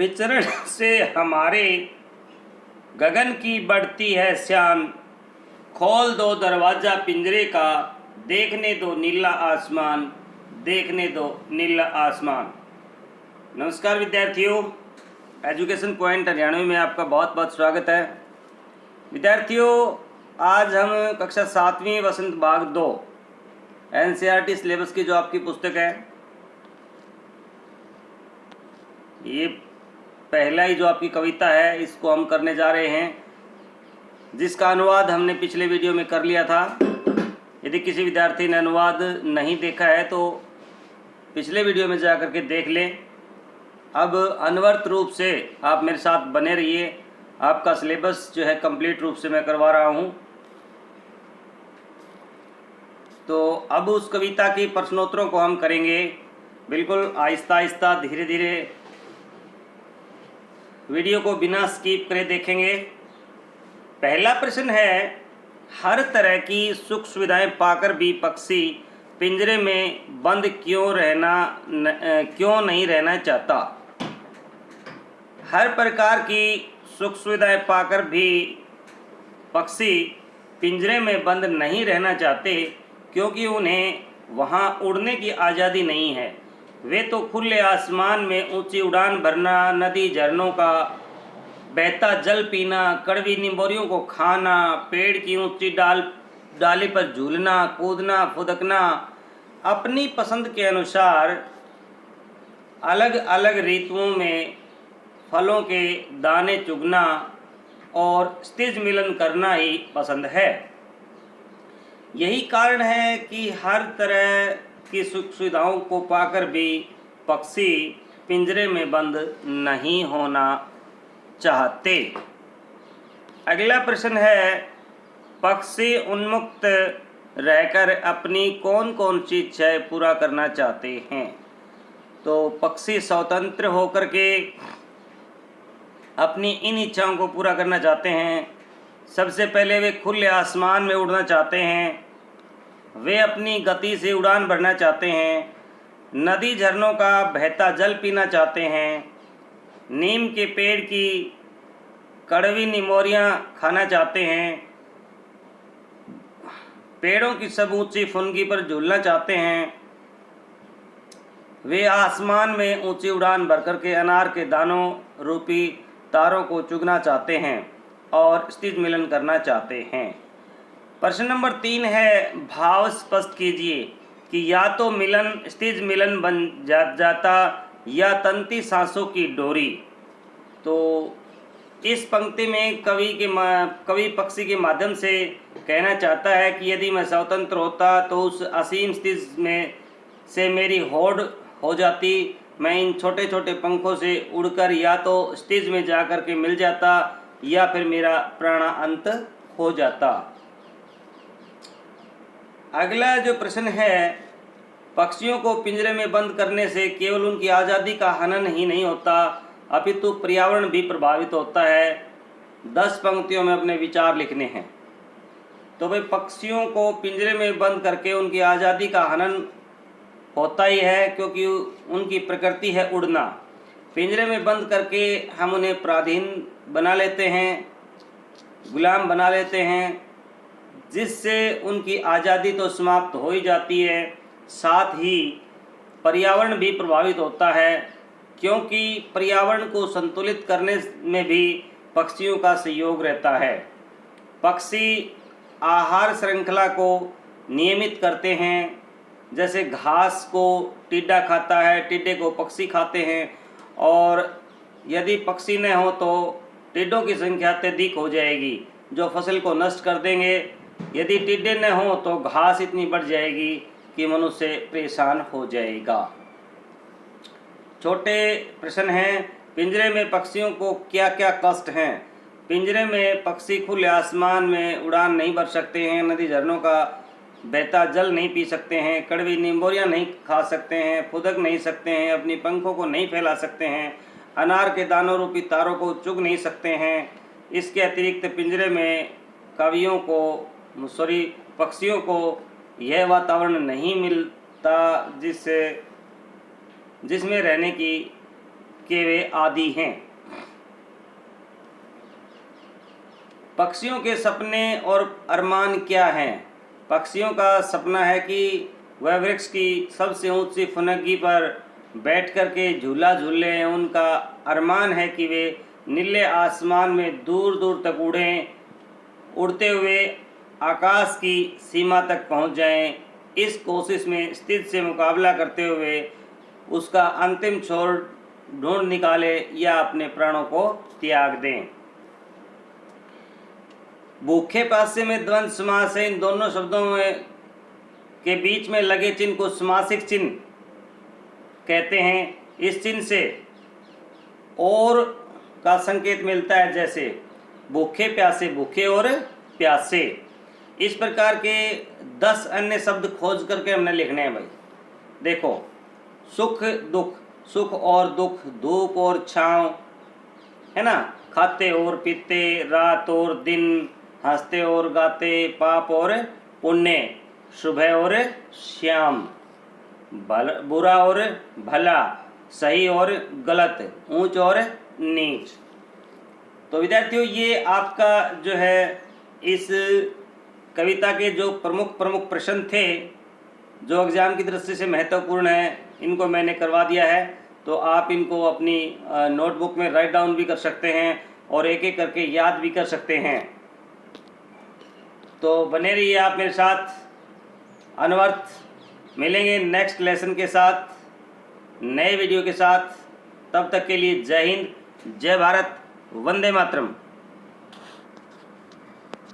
विचरण से हमारे गगन की बढ़ती है शान। खोल दो दरवाज़ा पिंजरे का, देखने दो नीला आसमान, देखने दो नीला आसमान। नमस्कार विद्यार्थियों, एजुकेशन पॉइंट हरियाणवी में आपका बहुत बहुत स्वागत है। विद्यार्थियों, आज हम कक्षा 7वीं वसंत भाग 2 NCERT सिलेबस की जो आपकी पुस्तक है, ये पहला ही जो आपकी कविता है इसको हम करने जा रहे हैं, जिसका अनुवाद हमने पिछले वीडियो में कर लिया था। यदि किसी विद्यार्थी ने अनुवाद नहीं देखा है तो पिछले वीडियो में जा कर के देख लें। अब अनवरत रूप से आप मेरे साथ बने रहिए। आपका सिलेबस जो है कंप्लीट रूप से मैं करवा रहा हूँ। तो अब उस कविता की प्रश्नोत्तरों को हम करेंगे बिल्कुल आहिस्ता आहिस्ता, धीरे धीरे, वीडियो को बिना स्किप करे देखेंगे। पहला प्रश्न है, हर तरह की सुख सुविधाएं पाकर भी पक्षी पिंजरे में बंद क्यों नहीं रहना चाहता। हर प्रकार की सुख सुविधाएं पाकर भी पक्षी पिंजरे में बंद नहीं रहना चाहते, क्योंकि उन्हें वहां उड़ने की आज़ादी नहीं है। वे तो खुले आसमान में ऊंची उड़ान भरना, नदी झरनों का बहता जल पीना, कड़वी निम्बोरियों को खाना, पेड़ की ऊंची डाली पर झूलना, कूदना, फुदकना, अपनी पसंद के अनुसार अलग अलग ऋतुओं में फलों के दाने चुगना और स्थिज मिलन करना ही पसंद है। यही कारण है कि हर तरह की सुख सुविधाओं को पाकर भी पक्षी पिंजरे में बंद नहीं होना चाहते। अगला प्रश्न है, पक्षी उन्मुक्त रहकर अपनी कौन कौन सी इच्छाएं पूरा करना चाहते हैं। तो पक्षी स्वतंत्र होकर के अपनी इन इच्छाओं को पूरा करना चाहते हैं। सबसे पहले वे खुले आसमान में उड़ना चाहते हैं, वे अपनी गति से उड़ान भरना चाहते हैं, नदी झरनों का बहता जल पीना चाहते हैं, नीम के पेड़ की कड़वी निमोरियाँ खाना चाहते हैं, पेड़ों की सब ऊंची फुनगी पर झूलना चाहते हैं, वे आसमान में ऊंची उड़ान भर करके अनार के दानों रूपी तारों को चुगना चाहते हैं और स्थिज मिलन करना चाहते हैं। प्रश्न नंबर 3 है, भाव स्पष्ट कीजिए कि या तो मिलन स्थिज मिलन बन जाता या तंती सांसों की डोरी। तो इस पंक्ति में कवि पक्षी के माध्यम से कहना चाहता है कि यदि मैं स्वतंत्र होता तो उस असीम स्थिज में से मेरी होड़ हो जाती। मैं इन छोटे छोटे पंखों से उड़कर या तो स्थिज में जाकर के मिल जाता या फिर मेरा प्राणांत हो जाता। अगला जो प्रश्न है, पक्षियों को पिंजरे में बंद करने से केवल उनकी आज़ादी का हनन ही नहीं होता, अपितु पर्यावरण भी प्रभावित होता है। 10 पंक्तियों में अपने विचार लिखने हैं। तो भाई, पक्षियों को पिंजरे में बंद करके उनकी आज़ादी का हनन होता ही है, क्योंकि उनकी प्रकृति है उड़ना। पिंजरे में बंद करके हम उन्हें पराधीन बना लेते हैं, गुलाम बना लेते हैं, जिससे उनकी आज़ादी तो समाप्त हो ही जाती है, साथ ही पर्यावरण भी प्रभावित होता है, क्योंकि पर्यावरण को संतुलित करने में भी पक्षियों का सहयोग रहता है। पक्षी आहार श्रृंखला को नियमित करते हैं, जैसे घास को टिड्डा खाता है, टिड्डे को पक्षी खाते हैं, और यदि पक्षी न हो तो टिड्डों की संख्या अत्यधिक हो जाएगी जो फसल को नष्ट कर देंगे। यदि टिड्डे न हो तो घास इतनी बढ़ जाएगी कि मनुष्य परेशान हो जाएगा। छोटे प्रश्न हैं, पिंजरे में पक्षियों को क्या क्या कष्ट हैं। पिंजरे में पक्षी खुले आसमान में उड़ान नहीं भर सकते हैं, नदी झरनों का बहता जल नहीं पी सकते हैं, कड़वी निम्बोरियाँ नहीं खा सकते हैं, फुदक नहीं सकते हैं, अपनी पंखों को नहीं फैला सकते हैं, अनार के दानों रूपी तारों को चुग नहीं सकते हैं। इसके अतिरिक्त पिंजरे में पक्षियों को यह वातावरण नहीं मिलता जिसमें रहने के वे आदि हैं। पक्षियों के सपने और अरमान क्या हैं? पक्षियों का सपना है कि वह वृक्ष की सबसे ऊंची फुनगी पर बैठ कर के झूला झूल लें। उनका अरमान है कि वे नीले आसमान में दूर दूर तक उड़ें, उड़ते हुए आकाश की सीमा तक पहुंच जाएं। इस कोशिश में स्थिति से मुकाबला करते हुए उसका अंतिम छोर ढूंढ निकाले या अपने प्राणों को त्याग दें। भूखे प्यासे में द्वंद्व समास है। इन दोनों शब्दों में के बीच में लगे चिन्ह को समासिक चिन्ह कहते हैं। इस चिन्ह से और का संकेत मिलता है, जैसे भूखे प्यासे, भूखे और प्यासे। इस प्रकार के 10 अन्य शब्द खोज करके हमने लिखने हैं भाई। देखो, सुख दुख, सुख और दुख, धूप और छाँव, है ना, खाते और पीते, रात और दिन, हंसते और गाते, पाप और पुण्य, सुबह और शाम, बुरा और भला, सही और गलत, ऊंच और नीच। तो विद्यार्थियों, ये आपका जो है इस कविता के जो प्रमुख प्रश्न थे, जो एग्ज़ाम की दृष्टि से महत्वपूर्ण है, इनको मैंने करवा दिया है। तो आप इनको अपनी नोटबुक में राइट डाउन भी कर सकते हैं और एक एक करके याद भी कर सकते हैं। तो बने रहिए आप मेरे साथ। अनवर्थ मिलेंगे नेक्स्ट लेसन के साथ, नए वीडियो के साथ। तब तक के लिए जय हिंद, जय भारत, वंदे मातरम।